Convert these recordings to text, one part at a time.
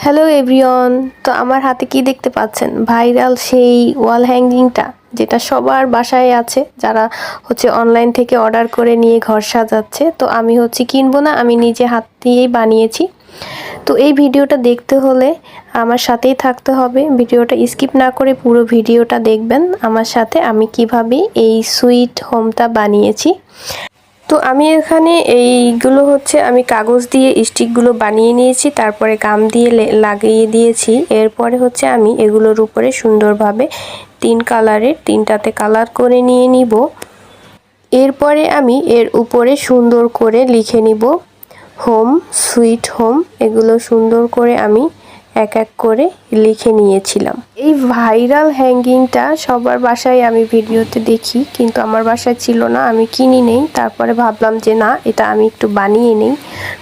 Hello everyone. তো আমার হাতে কি দেখতে পাচ্ছেন? ভাইরাল সেই ওয়াল হ্যাঙ্গিংটা, যেটা সবার বাসায় আছে, যারা অনলাইন থেকে অর্ডার করে নিয়ে ঘর সাজাচ্ছে। তো আমি কিনবো না, আমি নিজে হাত দিয়েই বানিয়েছি। তো এই ভিডিওটা দেখতে হলে আমার সাথেই থাকতে হবে, ভিডিওটা স্কিপ না করে পুরো ভিডিওটা দেখবেন আমার সাথে, আমি কিভাবে এই সুইট হোমটা বানিয়েছি। তো আমি এখানে এইগুলো আমি কাগজ দিয়ে স্টিকগুলো বানিয়ে নিয়েছি, তারপরে গাম দিয়ে লাগিয়ে দিয়েছি। এরপরে আমি এগুলোর উপরে সুন্দরভাবে 3 কালারের 3টাতে কালার করে নিয়ে নিব। এরপরে আমি এর উপরে সুন্দর করে লিখে নিব হোম সুইট হোম। এগুলো সুন্দর করে আমি এক এক করে লিখে নিয়েছিলাম। এই ভাইরাল হ্যাঙ্গিংটা সবার বাসায় আমি ভিডিওতে দেখি, কিন্তু আমার বাসায় ছিল না, আমি কিনি নেই। তারপরে ভাবলাম যে না, এটা আমি একটু বানিয়ে নেই।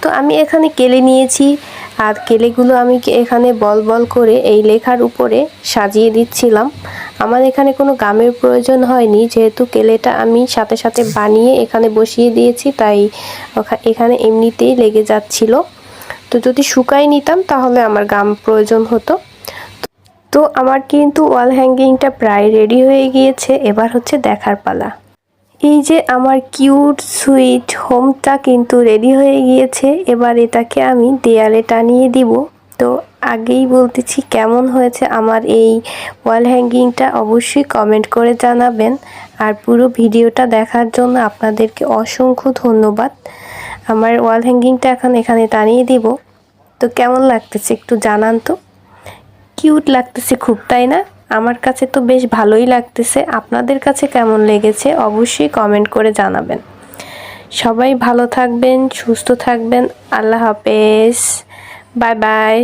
তো আমি এখানে কেলে নিয়েছি, আর কেলেগুলো আমি এখানে বল বল করে এই লেখার উপরে সাজিয়ে দিচ্ছিলাম। আমার এখানে কোনো গামের প্রয়োজন হয়নি, যেহেতু কেলেটা আমি সাথে সাথে বানিয়ে এখানে বসিয়ে দিয়েছি, তাই এখানে এমনিতেই লেগে যাচ্ছিল। তো যদি শুকাই নিতাম তাহলে আমার গাম প্রয়োজন হতো। তো আমার কিন্তু ওয়াল হ্যাঙ্গিংটা প্রায় রেডি হয়ে গিয়েছে। এবার দেখার পালা। এই যে আমার কিউট সুইট হোমটা কিন্তু রেডি হয়ে গিয়েছে। এবার এটাকে আমি দেয়ালে টানিয়ে দিব। তো আগেই বলতেছি, কেমন হয়েছে আমার এই ওয়াল হ্যাঙ্গিংটা অবশ্যই কমেন্ট করে জানাবেন। আর পুরো ভিডিওটা দেখার জন্য আপনাদেরকে অসংখ্য ধন্যবাদ। আমার ওয়াল হ্যাঙ্গিংটা এখন এখানে টানিয়ে দিব। তো কেমন লাগতেছে একটু জানান তো। কিউট লাগতেছে খুব, তাই না? আমার কাছে তো বেশ ভালোই লাগতেছে। আপনাদের কাছে কেমন লেগেছে অবশ্যই কমেন্ট করে জানাবেন। সবাই ভালো থাকবেন, সুস্থ থাকবেন। আল্লাহ হাফেজ, বাই বাই।